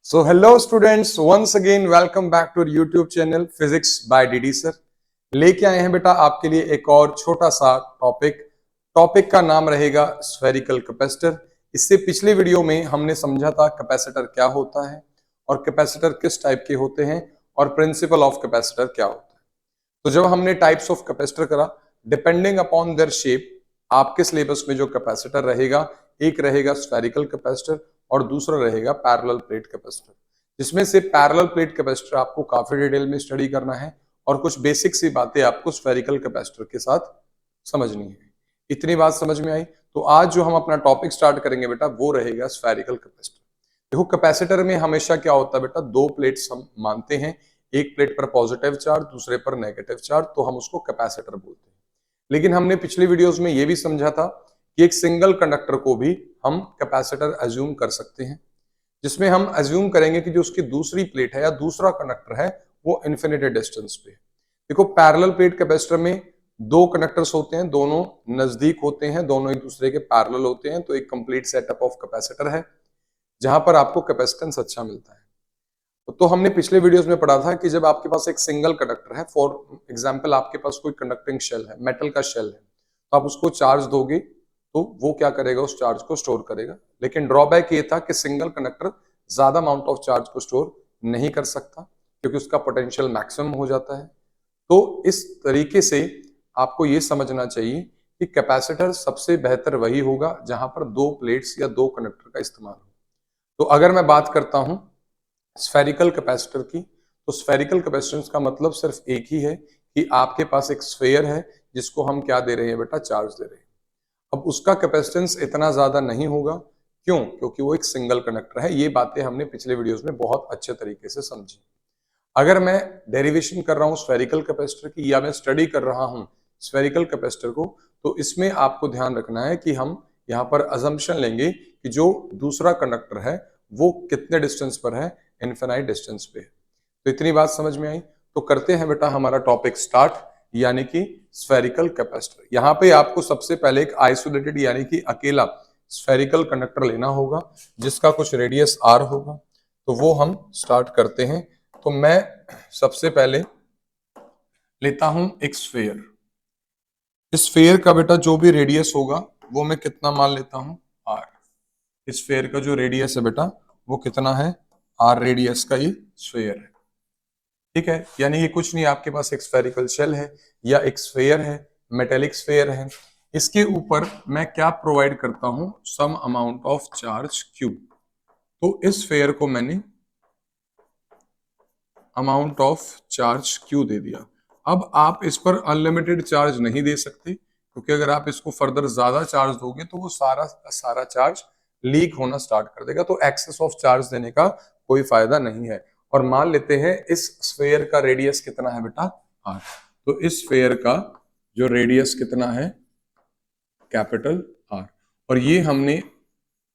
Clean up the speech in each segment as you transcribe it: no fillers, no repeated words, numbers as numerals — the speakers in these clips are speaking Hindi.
So hello students, once again welcome back to our YouTube channel Physics by DD Sir। लेके आए हैं बेटा आपके लिए एक और छोटा सा टॉपिक का नाम रहेगा स्फेरिकल कैपेसिटर। इससे पिछले वीडियो में हमने समझा था कैपेसिटर क्या होता है और कैपेसिटर किस टाइप के होते हैं और प्रिंसिपल ऑफ कैपेसिटर क्या होता है। तो जब हमने टाइप्स ऑफ कैपेसिटर करा, डिपेंडिंग अपॉन देयर शेप आपके सिलेबस में जो कैपेसिटर रहेगा, एक रहेगा स्फेरिकल कैपेसिटर और दूसरा रहेगा पैरेलल प्लेट कैपेसिटर। जिसमें से पैरेलल प्लेट कैपेसिटर आपको काफी डिटेल में स्टडी करना है और कुछ बेसिक सी बातें आपको स्फेरिकल कैपेसिटर के साथ समझनी है। इतनी बात समझ में आई? तो आज जो हम अपना टॉपिक स्टार्ट करेंगे बेटा वो रहेगा स्फेरिकल कैपेसिटर। देखो कैपेसिटर में हमेशा क्या होता है बेटा, दो प्लेट्स हम मानते हैं, एक प्लेट पर पॉजिटिव चार्ज दूसरे पर नेगेटिव चार्ज, तो हम उसको कैपेसिटर बोलते हैं। लेकिन हमने पिछली वीडियोस में ये भी समझा था कि एक सिंगल कंडक्टर को भी हम कैपेसिटर एज्यूम कर सकते हैं, जिसमें हम एज्यूम करेंगे कि जो उसकी दूसरी प्लेट है या दूसरा कंडक्टर है वो इन्फिनिटी डिस्टेंस पे है। देखो पैरेलल प्लेट कैपेसिटर में दो कंडक्टर्स होते हैं, दोनों नजदीक होते हैं, दोनों एक दूसरे के पैरेलल होते हैं, तो एक कंप्लीट सेटअप ऑफ कैपेसिटर है जहां पर आपको कैपेसिटेंस अच्छा मिलता है। तो हमने पिछले वीडियोस में पढ़ा था कि जब आपके पास एक सिंगल कंडक्टर है, फॉर एग्जांपल आपके पास कोई कंडक्टिंग शेल है, मेटल का शेल है, तो आप उसको चार्ज दोगे तो वो क्या करेगा, उस चार्ज को स्टोर करेगा। लेकिन ड्रॉबैक ये था कि सिंगल कंडक्टर ज्यादा अमाउंट ऑफ चार्ज को स्टोर नहीं कर सकता क्योंकि उसका पोटेंशियल मैक्सिमम हो जाता है। तो इस तरीके से आपको ये समझना चाहिए कि कैपेसिटर सबसे बेहतर वही होगा जहां पर दो प्लेट्स या दो कंडक्टर का इस्तेमाल हो। तो अगर मैं बात करता हूं स्फेरिकल कैपेसिटर की, तो स्फेरिकल कैपेसिटेंस का मतलब सिर्फ एक ही है कि आपके पास एक स्फेयर है जिसको हम क्या दे रहे हैं बेटा, चार्ज दे रहे हैं। अब उसका कैपेसिटेंस इतना ज्यादा नहीं होगा, क्यों? क्योंकि वो एक सिंगल कंडक्टर है। ये बातें हमने पिछले वीडियोस में बहुत अच्छे तरीके से समझी। अगर मैं डेरिवेशन कर रहा हूं स्फेरिकल कैपेसिटर की या मैं स्टडी कर रहा हूं स्फेरिकल कैपेसिटर को, तो इसमें आपको ध्यान रखना है कि हम यहाँ पर अजम्पशन लेंगे कि जो दूसरा कंडक्टर है वो कितने डिस्टेंस पर है, इनफिनाइट डिस्टेंस पे है। तो इतनी बात समझ में आई? तो करते हैं बेटा हमारा टॉपिक स्टार्ट, यानी कि स्फेरिकल कैपेसिटर। यहाँ पे आपको सबसे पहले एक आइसोलेटेड यानी कि अकेला स्फेरिकल कंडक्टर लेना होगा जिसका कुछ रेडियस आर होगा। तो वो हम स्टार्ट करते हैं। तो मैं सबसे पहले लेता हूं एक स्फेयर। इस स्फेयर का बेटा जो भी रेडियस होगा वो मैं कितना मान लेता हूं, आर। इस स्फेयर का जो रेडियस है बेटा वो कितना है, आर रेडियस का ये स्फेयर है। ठीक है, यानी ये कुछ नहीं, आपके पास एक स्फेरिकल शेल है या एक स्फेयर है, मेटेलिक स्फेयर है। इसके ऊपर मैं क्या प्रोवाइड करता हूं, some amount of charge Q. तो इस स्फेयर को मैंने अमाउंट ऑफ चार्ज क्यू दे दिया। अब आप इस पर अनलिमिटेड चार्ज नहीं दे सकते, क्योंकि अगर आप इसको फर्दर ज्यादा चार्ज दोगे तो वो सारा चार्ज लीक होना स्टार्ट कर देगा। तो एक्सेस ऑफ चार्ज देने का कोई फायदा नहीं है। और मान लेते हैं इस स्फेयर का रेडियस कितना है बेटा, आर। तो इस स्फेयर का जो रेडियस कितना है, कैपिटल आर। और ये हमने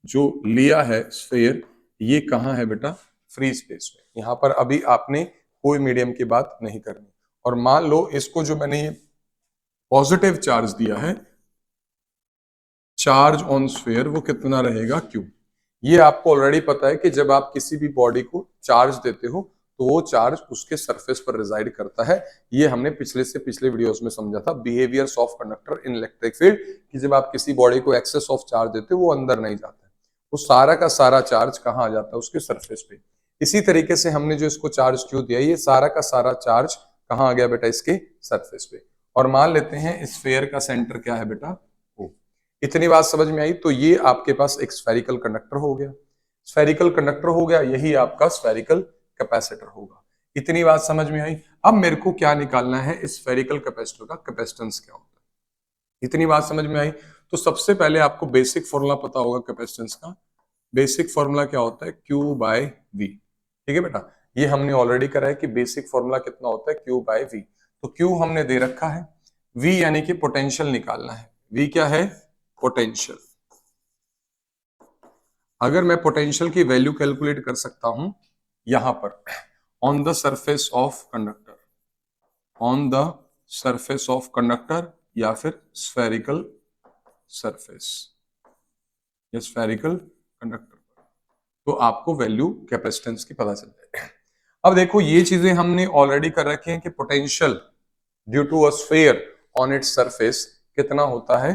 जो लिया है स्फेयर, ये कहाँ है बेटा, फ्री स्पेस में। यहां पर अभी आपने कोई मीडियम की बात नहीं करनी। और मान लो इसको जो मैंने ये पॉजिटिव चार्ज दिया है, चार्ज ऑन स्फेयर, वो कितना रहेगा, क्यू। ये आपको ऑलरेडी पता है कि जब आप किसी भी बॉडी को चार्ज देते हो तो वो चार्ज उसके सरफेस पर रिजाइड करता है। ये हमने पिछले वीडियोस में समझा था, behaviours of conductor in electric field, कि जब आप किसी बॉडी को एक्सेस ऑफ चार्ज देते हो वो अंदर नहीं जाता है, वो सारा का सारा चार्ज कहाँ आ जाता है, उसके सरफेस पे। इसी तरीके से हमने जो इसको चार्ज क्यू दिया, ये सारा का सारा चार्ज कहाँ आ गया बेटा, इसके सरफेस पे। और मान लेते हैं स्फेयर का सेंटर क्या है बेटा, ओ। इतनी बात समझ में आई? तो ये आपके पास एक स्फेरिकल कंडक्टर हो गया, स्फेरिकल कंडक्टर हो गया, यही आपका स्फेरिकल कैपेसिटर होगा। इतनी बात समझ में आई? अब मेरे को क्या निकालना है, इस स्फेरिकल कैपेसिटर का कैपेसिटेंस क्या होता है। इतनी बात समझ में आई? तो सबसे पहले आपको बेसिक फॉर्मूला पता होगा कैपेसिटेंस का। बेसिक फॉर्मूला क्या होता है, Q बाय V। ठीक है बेटा, ये हमने ऑलरेडी करा है कि बेसिक फॉर्मूला कितना होता है, Q बाय V। तो Q हमने दे रखा है, V यानी कि पोटेंशियल निकालना है। V क्या है, पोटेंशियल। अगर मैं पोटेंशियल की वैल्यू कैलकुलेट कर सकता हूं यहां पर, on the surface of conductor, on the surface of conductor, या फिर स्फेरिकल सरफेस या स्फेरिकल कंडक्टर। तो आपको वैल्यू कैपेसिटेंस की पता चल जाएगी। अब देखो ये चीजें हमने ऑलरेडी कर रखी हैं कि potential due to a sphere on its surface कितना होता है,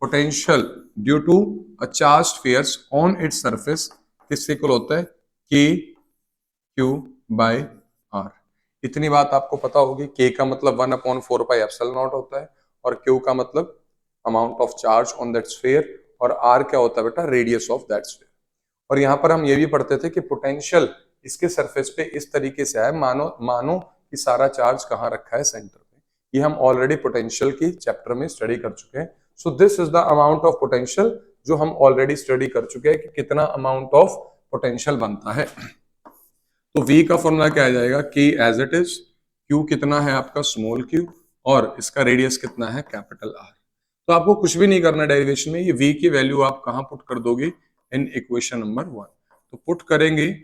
potential due to a charged spheres on its surface किससे इक्वल होता है, के क्यू बाय आर। इतनी बात आपको पता होगी, के का मतलब 1/4πε0 होता है और क्यू का मतलब amount of charge on that sphere और आर क्या होता है बेटा, रेडियस ऑफ दैट स्फीयर। और यहाँ पर हम ये भी पढ़ते थे कि पोटेंशियल इसके सरफेस पे इस तरीके से है, मानो मानो कि सारा चार्ज कहाँ रखा है, सेंटर पे। ये हम ऑलरेडी पोटेंशियल की चैप्टर में स्टडी कर चुके हैं। So this is the amount of potential जो हम ऑलरेडी स्टडी कर चुके हैं कि कितना अमाउंट ऑफ पोटेंशियल बनता है। तो V का फॉर्मूला क्या आ जाएगा, K as it is, Q कितना है आपका स्मॉल q और इसका रेडियस कितना है कैपिटल R। तो आपको कुछ भी नहीं करना डेरिवेशन में, ये V की वैल्यू आप कहां पुट कर दोगे, इन इक्वेशन नंबर 1। तो पुट करेंगे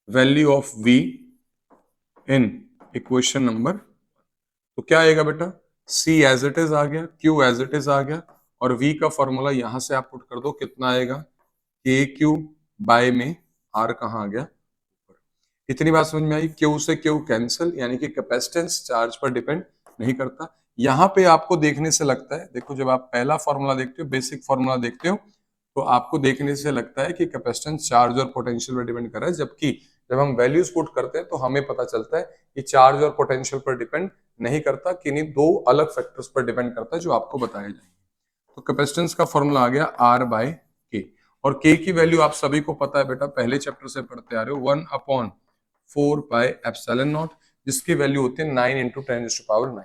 value of V in equation number, तो क्या आएगा बेटा, C एज इट इज आ गया, Q एज इट इज आ गया और V का फॉर्मूला यहां से आप पुट कर दो, कितना आएगा, KQ बाय में R कहां आ गया। इतनी बात समझ में आई। क्यू से क्यू कैंसिल, यानी कि कैपेसिटेंस चार्ज पर डिपेंड नहीं करता। यहाँ पे आपको देखने से लगता है, देखो जब आप पहला फॉर्मूला देखते हो, बेसिक फॉर्मूला देखते हो, तो आपको देखने से लगता है कि कैपेसिटेंस चार्ज और पोटेंशियल पर डिपेंड कर रहा है, जबकि जब हम वैल्यूज पुट करते हैं तो हमें पता चलता है कि चार्ज और पोटेंशियल पर डिपेंड नहीं करता, किन्हीं दो अलग फैक्टर्स पर डिपेंड करता है जो आपको बताया जाएंगे। तो कैपेसिटेंस का फॉर्मूला आ गया R बाय के, और के की वैल्यू आप सभी को पता है बेटा, पहले चैप्टर से पढ़ते आ रहे हो, 1/4πε0, जिसकी वैल्यू होती है 9 × 10⁹9।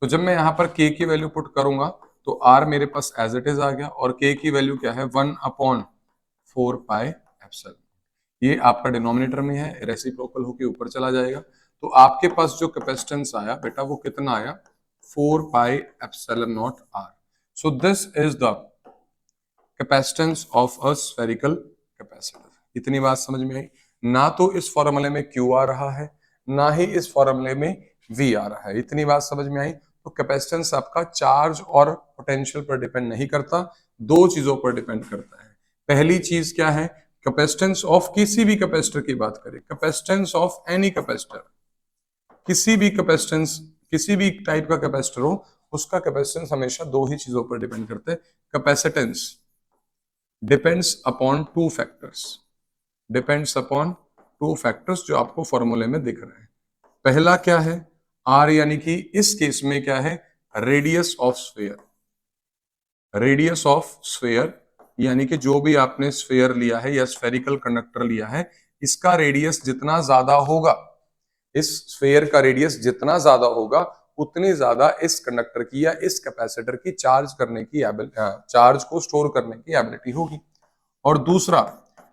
तो जब मैं यहाँ पर k की वैल्यू पुट करूंगा तो r मेरे पास एज इट इज आ गया और k की वैल्यू क्या है, 1/4πε। ये आपका डिनोमिनेटर में है, रेसिप्रोकल होके ऊपर चला जाएगा। तो आपके पास जो कैपेसिटेंस आया बेटा वो कितना आया, 4πε0r। So this is the capacitance of a spherical capacitor. इतनी बात समझ में आई। ना तो इस फॉर्मूले में Q आ रहा है, ना ही इस फॉर्मूले में V आ रहा है। इतनी बात समझ में आई। तो कैपेसिटेंस आपका चार्ज और पोटेंशियल पर डिपेंड नहीं करता, दो चीजों पर डिपेंड करता है। पहली चीज क्या है, कैपेसिटेंस ऑफ किसी भी कैपेसिटर की बात करें, कैपेसिटेंस ऑफ एनी कैपेसिटर, किसी भी कैपेसिटेंस, किसी भी टाइप का कैपेसिटर हो, उसका कैपेसिटेंस हमेशा दो ही चीजों पर डिपेंड करता है। Capacitance depends upon two factors, depends upon two factors जो आपको फॉर्मूले में दिख रहे हैं। पहला क्या है, आर, यानी कि इस केस में क्या है, radius of sphere. Radius of sphere यानी कि जो भी आपने स्फीयर लिया है या स्फेरिकल कंडक्टर लिया है, इसका रेडियस जितना ज्यादा होगा, इस स्फीयर का रेडियस जितना ज्यादा होगा, उतनी ज्यादा इस कंडक्टर की या इस कैपेसिटर की चार्ज करने की चार्ज को स्टोर करने की एबिलिटी होगी। और दूसरा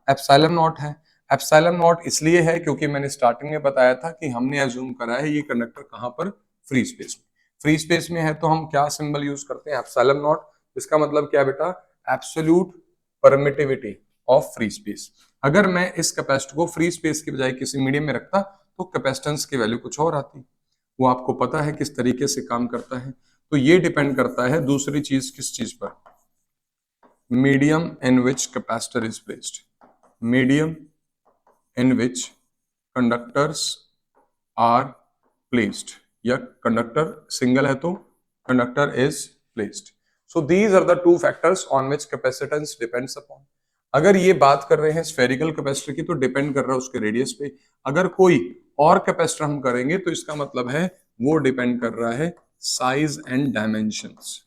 एप्सिलॉन नॉट है। एप्सिलॉन नॉट इसलिए है क्योंकि मैंने स्टार्टिंग में बताया था कि हमने अज्यूम करा है ये कंडक्टर कहां पर, फ्री स्पेस में। फ्री स्पेस में है तो हम क्या सिंबल यूज करते हैं, एप्सिलॉन नॉट। इसका मतलब क्या बेटा, absolute permittivity of free space. अगर मैं इस कैपेसिटर को फ्री स्पेस की बजाय किसी मीडियम में रखता तो कैपेसिटेंस की वैल्यू कुछ और आती। वो आपको पता है किस तरीके से काम करता है। तो ये डिपेंड करता है दूसरी चीज, किस चीज पर, medium in which capacitor is placed, medium in which conductors are placed, या कंडक्टर सिंगल है तो conductor is placed. So these are the two factors on which capacitance depends upon. अगर ये बात कर रहे हैं स्फेरिकल कैपेसिटर की तो डिपेंड कर रहा है उसके रेडियस पे। अगर कोई और कैपेसिटर हम करेंगे तो इसका मतलब है वो डिपेंड कर रहा है size and dimensions,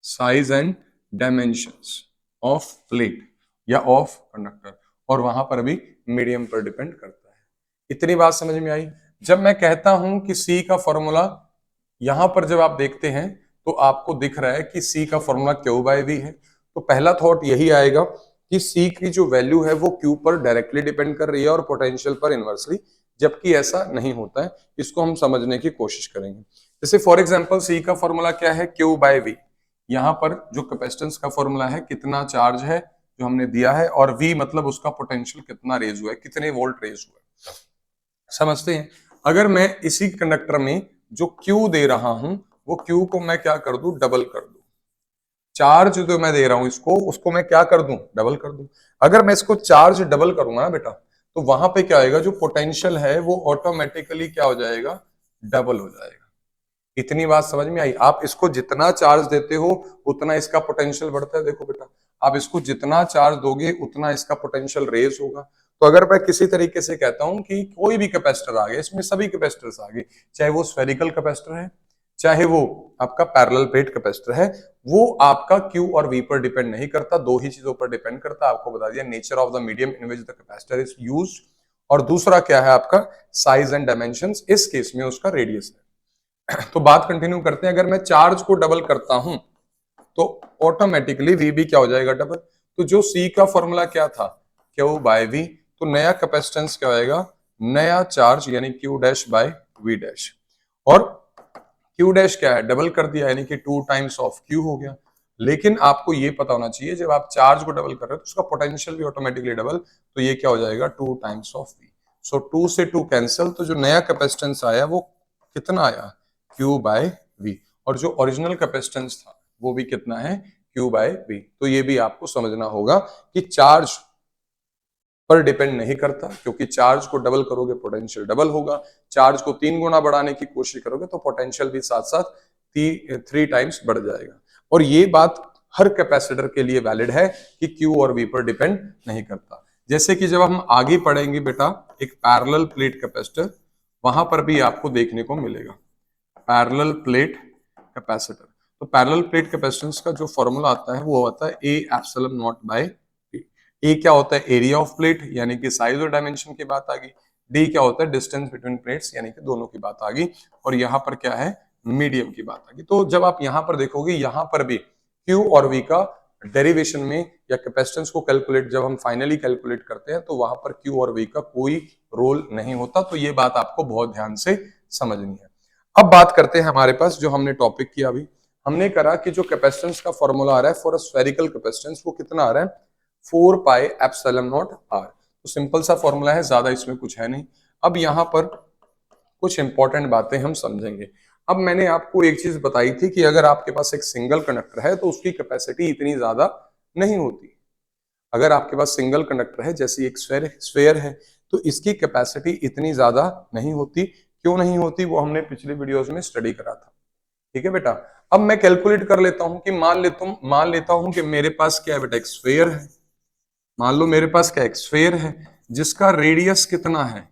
size and dimensions of plate या ऑफ कंडक्टर, और वहां पर भी मीडियम पर डिपेंड करता है। इतनी बात समझ में आई। जब मैं कहता हूं कि C का फॉर्मूला, यहां पर जब आप देखते हैं तो आपको दिख रहा है कि C का फॉर्मूला Q/V है, तो पहला थॉट यही आएगा कि C की जो वैल्यू है वो Q पर डायरेक्टली डिपेंड कर रही है और पोटेंशियल पर इनवर्सली, जबकि ऐसा नहीं होता है। इसको हम समझने की कोशिश करेंगे। जैसे फॉर एग्जांपल C का फॉर्मूला क्या है, Q/V। यहाँ पर जो कैपेसिटेंस का फॉर्मूला है, कितना चार्ज है जो हमने दिया है, और V मतलब उसका पोटेंशियल कितना रेज हुआ है, कितने वोल्ट रेज हुआ है। समझते हैं। अगर मैं इसी कंडक्टर में जो Q दे रहा हूं, वो Q को मैं क्या कर दूं, डबल कर दूं। चार्ज जो मैं दे रहा हूं इसको, उसको मैं क्या कर दूं, डबल कर दूं। अगर मैं इसको चार्ज डबल करूंगा ना बेटा, तो वहां पे क्या होगा, जो पोटेंशियल है वो ऑटोमेटिकली क्या हो जाएगा, डबल हो जाएगा। इतनी बात समझ में आई। आप इसको जितना चार्ज देते हो उतना इसका पोटेंशियल बढ़ता है। देखो बेटा, आप इसको जितना चार्ज दोगे उतना इसका पोटेंशियल रेज होगा। तो अगर मैं किसी तरीके से कहता हूं कि कोई भी कैपेसिटर आ गया, इसमें सभी कैपेसिटर्स आ गए, चाहे वो स्फेरिकल कैपेसिटर है, चाहे वो आपका पैरेलल प्लेट कैपेसिटर है, वो आपका क्यू और वी पर डिपेंड नहीं करता, दो ही चीजों पर डिपेंड करता है। आपको बता दिया, nature of the medium in which the capacitor is used, और दूसरा क्या है आपका साइज एंड डायमेंशंस, इस केस में उसका रेडियस है। तो बात कंटिन्यू करते हैं। अगर मैं चार्ज को डबल करता हूं तो ऑटोमेटिकली वी भी क्या हो जाएगा, डबल। तो जो सी का फॉर्मूला क्या था, क्यू बाय वी, तो नया कैपेसिटेंस क्या होएगा, नया चार्ज यानी Q dash by V dash. और क्यू डैश क्या है, डबल कर दिया यानी कि 2 टाइम्स ऑफ क्यू हो गया। लेकिन आपको ये पता होना चाहिए, जब आप चार्ज को डबल कर रहे हो तो उसका पोटेंशियल भी ऑटोमेटिकली डबल, तो ये क्या हो जाएगा, 2 टाइम्स ऑफ वी। सो 2 से 2 कैंसिल, तो जो नया कैपेसिटेंस आया वो कितना आया, क्यू बाय वी। और जो ओरिजिनल कैपेसिटेंस था वो भी कितना है, क्यू बाय वी। तो ये भी आपको समझना होगा कि चार्ज पर डिपेंड नहीं करता, क्योंकि चार्ज को डबल करोगे पोटेंशियल डबल होगा, चार्ज को 3 गुना बढ़ाने की कोशिश करोगे तो पोटेंशियल भी साथ साथ 3 टाइम्स बढ़ जाएगा। और ये बात हर कैपेसिटर के लिए वैलिड है कि क्यू और वी पर डिपेंड नहीं करता। जैसे कि जब हम आगे पढ़ेंगे बेटा एक पैरेलल प्लेट कैपेसिटर, वहां पर भी आपको देखने को मिलेगा पैरेलल प्लेट कैपेसिटर। तो पैरेलल प्लेट कैपेसिटेंस का जो फॉर्मूला आता है वो आता है A epsilon naught by t. A क्या होता है, एरिया ऑफ प्लेट यानी कि साइज और डायमेंशन की बात आ गई। डी क्या होता है, डिस्टेंस बिटवीन प्लेट्स यानी कि दोनों की बात आ गई। और यहाँ पर क्या है, मीडियम की बात आ गई। तो जब आप यहाँ पर देखोगे, यहाँ पर भी क्यू और वी का डेरिवेशन में या कैपेसिटेंस को कैलकुलेट जब हम फाइनली कैलकुलेट करते हैं तो वहां पर क्यू और वी का कोई रोल नहीं होता। तो ये बात आपको बहुत ध्यान से समझनी है। अब बात करते हैं हमारे पास जो हमने टॉपिक किया, अभी हमने करा कि जो कैपेसिटेंस का फॉर्मूला आ रहा है फॉर अ स्फेरिकल कैपेसिटेंस, वो कितना आ रहा है, 4 पाई एप्सिलॉन नॉट आर। तो सिंपल सा फॉर्मूला है, ज्यादा इसमें कुछ है नहीं। अब यहाँ पर कुछ इंपॉर्टेंट बातें हम समझेंगे। अब मैंने आपको एक चीज बताई थी कि अगर आपके पास एक सिंगल कंडक्टर है तो उसकी कैपेसिटी इतनी ज्यादा नहीं होती। अगर आपके पास सिंगल कंडक्टर है, जैसे एक स्फेयर है, तो इसकी कैपेसिटी इतनी ज्यादा नहीं होती। क्यों नहीं होती, वो हमने पिछले वीडियोस में स्टडी करा था। ठीक है बेटा। अब मैं कैलकुलेट कर लेता हूं कि मान लेता हूं कि मेरे पास क्या है बेटा, एक स्फेयर है। मान लो मेरे पास क्या, एक स्फेयर है जिसका रेडियस कितना है,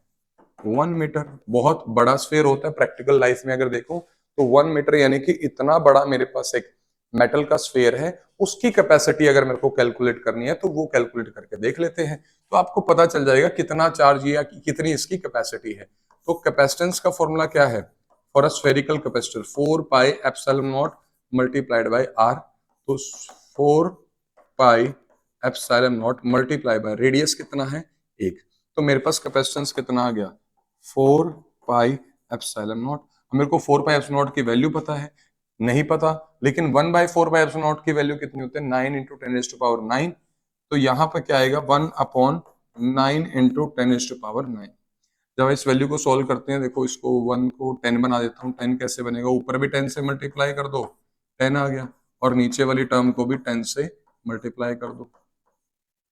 1 मीटर। बहुत बड़ा स्फेयर होता है प्रैक्टिकल लाइफ में अगर देखो तो 1 मीटर, यानी कि इतना बड़ा मेरे पास एक मेटल का स्फेयर है। उसकी कैपेसिटी अगर मेरे को कैलकुलेट करनी है तो वो कैलकुलेट करके देख लेते हैं, तो आपको पता चल जाएगा कितना चार्ज या कितनी इसकी कैपेसिटी है। तो कैपेसिटेंस का फॉर्मूला क्या है for a spherical capacitor, 4 pi epsilon naught multiplied by R. तो 4 pi epsilon naught multiply by radius कितना है, 1। तो मेरे पास कैपेसिटेंस कितना आ गया, 4 पाई एप्सिलॉन नॉट। मेरे को 4 पाई एप्सिलॉन नॉट की वैल्यू पता है, नहीं पता, लेकिन 1/4 पाई एप्सिलॉन नॉट की वैल्यू कितनी होती है, 9 इंटू 10⁻9। तो यहाँ पर क्या आएगा, 1/9 इंटू 10⁻9। जब इस वैल्यू को सॉल्व करते हैं, देखो इसको 1 को 10 बना देता हूँ। 10 कैसे बनेगा, ऊपर भी 10 से मल्टीप्लाई कर दो, 10 आ गया, और नीचे वाली टर्म को भी 10 से मल्टीप्लाई कर दो।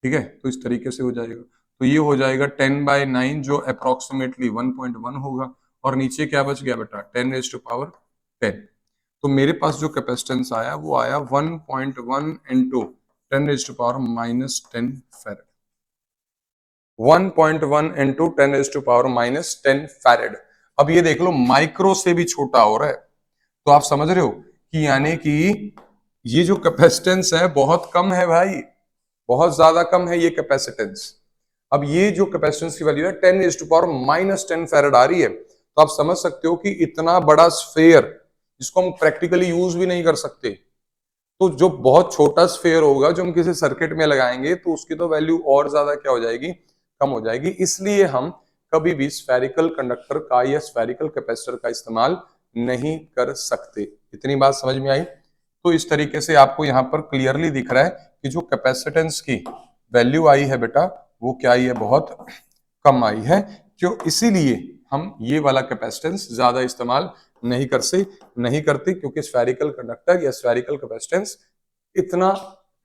ठीक है, तो इस तरीके से हो जाएगा। तो ये हो जाएगा 10/9 जो अप्रोक्सीमेटली 1.1 होगा, और नीचे क्या बच गया बेटा, 10⁻10। तो मेरे पास जो कैपेसिटेंस आया वो आया 1.1 इंटू 10⁻−10 फैरेड। 1.1 into 10⁻−10 farad. अब ये देख लो माइक्रो से भी छोटा हो रहा है। तो आप समझ रहे हो कि यानी कि ये जो कैपेसिटेंस है बहुत कम है भाई, बहुत ज्यादा कम है ये कैपेसिटेंस। अब ये जो कैपेसिटेंस की वैल्यू है 10⁻−10 फैरेड आ रही है। तो आप समझ सकते हो कि इतना बड़ा स्फेयर जिसको हम प्रैक्टिकली यूज भी नहीं कर सकते, तो जो बहुत छोटा स्फेयर होगा जो हम किसी सर्किट में लगाएंगे तो उसकी तो वैल्यू और ज्यादा क्या हो जाएगी, कम हो जाएगी। इसलिए हम कभी भी स्फेरिकल कंडक्टर का या स्फेरिकल कैपेसिटर का इस्तेमाल नहीं कर सकते। इतनी बात समझ में आई। तो इस तरीके से आपको यहाँ पर क्लियरली दिख रहा है कि जो कैपेसिटेंस की वैल्यू आई है बेटा वो क्या आई है, बहुत कम आई है। क्यों, इसीलिए हम ये वाला कैपेसिटेंस ज्यादा इस्तेमाल नहीं करते, क्योंकि स्फेरिकल कंडक्टर या स्फेरिकल कैपेसिटेंस इतना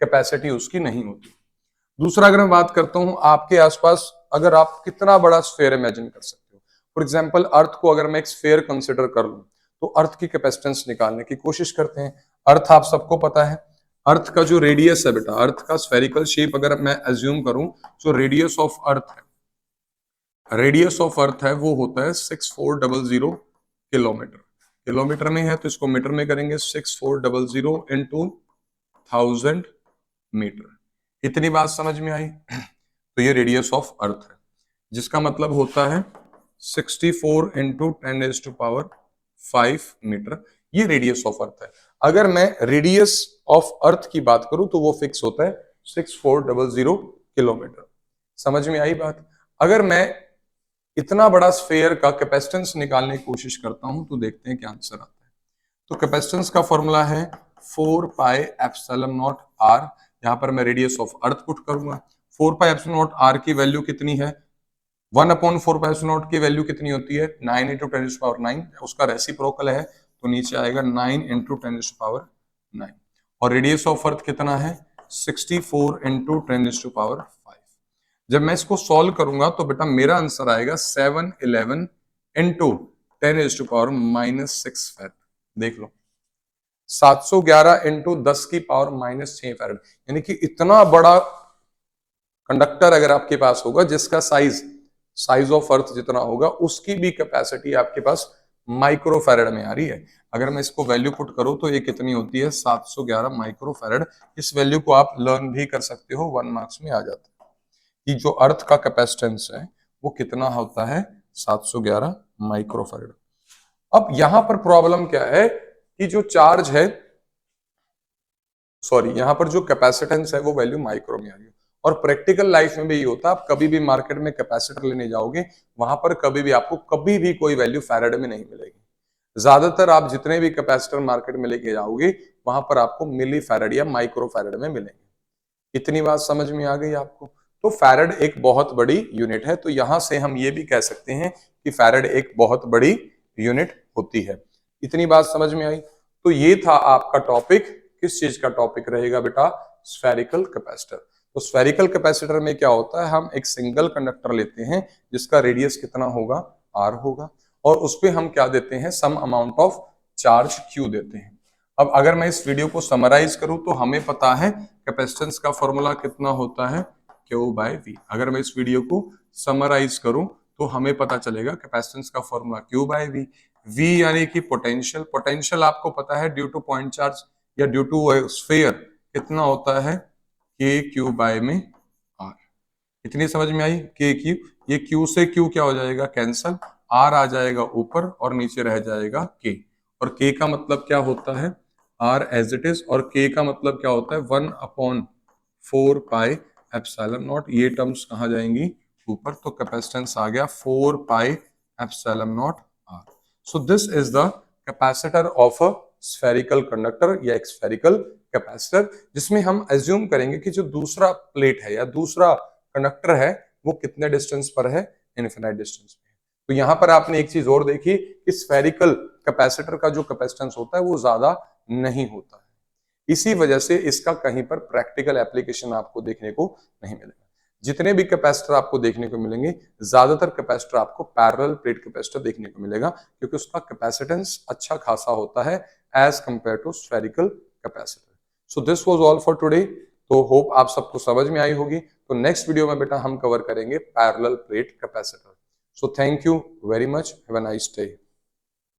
कैपेसिटी उसकी नहीं होती। दूसरा अगर मैं बात करता हूं, आपके आसपास अगर आप कितना बड़ा स्फेयर इमेजिन कर सकते हो, फॉर एग्जांपल अर्थ को अगर मैं एक स्फेयर कंसिडर कर लूं, तो अर्थ की कैपेसिटेंस निकालने की कोशिश करते हैं। अर्थ आप सबको पता है, अर्थ का जो रेडियस है बेटा, अर्थ का स्फेरिकल शेप अगर मैं एज्यूम करूं, जो रेडियस ऑफ अर्थ है, रेडियस ऑफ अर्थ है वो होता है 6400 किलोमीटर। किलोमीटर में है तो इसको मीटर में करेंगे, 6400 इंटू 1000 मीटर। इतनी बात समझ में आई? तो ये रेडियस ऑफ अर्थ है, जिसका मतलब होता है 64 इंटू 10⁻⁵ मीटर। ये रेडियस ऑफ अर्थ है। अगर मैं रेडियस ऑफ अर्थ की बात करूं तो वो फिक्स होता है 6400 किलोमीटर। समझ में आई बात? अगर मैं इतना बड़ा स्फेयर का कैपेसिटेंस निकालने की कोशिश करता हूं तो देखते हैं क्या आंसर आता है। तो कैपेसिटेंस का फॉर्मूला है 4πε0 r। यहां पर मैं रेडियस ऑफ अर्थ पुट करूंगा। 4πε0 r की वैल्यू कितनी है? 1/4πε0 की वैल्यू कितनी होती है? 9 × 10⁹ उसका रेसिप्रोकल है तो नीचे आएगा 9 × 10⁹ और रेडियस ऑफ अर्थ कितना है? 64 × 10⁵। जब मैं इसको सॉल्व करूंगा तो बेटा मेरा आंसर आएगा 711 × 10⁻⁻6 फैराड। देख लो, 711 × 10⁻⁻6 फैराड, यानी कि इतना बड़ा कंडक्टर अगर आपके पास होगा जिसका साइज ऑफ अर्थ जितना होगा, उसकी भी कैपेसिटी आपके पास माइक्रो फैराड में आ रही है। अगर मैं इसको वैल्यू पुट करूं तो ये कितनी होती है? 711 माइक्रो फैराड। इस वैल्यू को आप लर्न भी कर सकते हो, 1 मार्क्स में आ जाता है कि जो अर्थ का कैपेसिटेंस है वो कितना होता है? 711 माइक्रोफैराड। अब यहां पर प्रॉब्लम क्या है कि जो चार्ज है, सॉरी, यहां पर जो कैपेसिटेंस है वो वैल्यू माइक्रो में आ रही है। और प्रैक्टिकल लाइफ में भी ये होता है, आप कभी भी मार्केट में कैपेसिटर लेने जाओगे, वहां पर कभी भी आपको कभी भी कोई वैल्यू फैराड में नहीं मिलेगी। ज्यादातर आप जितने भी कैपेसिटर मार्केट में लेके जाओगे वहां पर आपको मिली फैराड या माइक्रो फैराड में मिलेंगे। इतनी बात समझ में आ गई आपको? तो फैराड एक बहुत बड़ी यूनिट है। तो यहां से हम ये भी कह सकते हैं कि फैराड एक बहुत बड़ी यूनिट होती है। इतनी बात समझ में आई? तो ये था आपका टॉपिक। किस चीज का टॉपिक रहेगा बेटा? Spherical capacitor. तो स्फेरिकल कैपेसिटर में क्या होता है, हम एक सिंगल कंडक्टर लेते हैं जिसका रेडियस कितना होगा? r होगा, और उस पे हम क्या देते हैं? Some amount of charge q देते हैं। अब अगर मैं इस वीडियो को समराइज करूं तो हमें पता है कैपेसिटेंस का फॉर्मूला कितना होता है? Q/V। अगर मैं इस वीडियो को समराइज करूं तो हमें पता चलेगा कैपेसिटेंस का फॉर्मूला Q/V। V यानी कि पोटेंशियल। पोटेंशियल आपको पता है ड्यू टू पॉइंट चार्ज या ड्यू टू स्फीयर कितना होता है? KQ/में R। इतनी समझ में आई? KQ, ये Q से Q क्या हो जाएगा? कैंसल, R आ जाएगा ऊपर और नीचे रह जाएगा K। और K का मतलब क्या होता है? R as it is. और K का मतलब क्या होता है? 1/4πε0। ये टर्म्स कहाँ जाएंगी? ऊपर। तो कैपेसिटेंस आ गया 4πε0 R। So this is the capacitor of a spherical conductor या एक स्फेरिकल कैपेसिटर, जिसमें हम एज्यूम करेंगे कि जो दूसरा प्लेट है या दूसरा कंडक्टर है वो कितने डिस्टेंस पर है? इनफिनाइट डिस्टेंस पे। तो यहां पर आपने एक चीज और देखी कि स्फेरिकल कैपेसिटर का जो कैपेसिटेंस होता है वो ज्यादा नहीं होता है। इसी वजह से इसका कहीं पर प्रैक्टिकल एप्लीकेशन आपको देखने को नहीं मिलेगा। जितने भी कैपेसिटर आपको देखने को मिलेंगे, ज्यादातर कैपेसिटर आपको पैरेलल प्लेट कैपेसिटर देखने को मिलेगा, क्योंकि उसका कैपेसिटेंस अच्छा खासा होता है as compare to spherical capacitor. So this was all for today. तो होप आप सबको समझ में आई होगी। तो नेक्स्ट वीडियो में बेटा हम कवर करेंगे parallel plate capacitor. So thank you very much, have a nice day.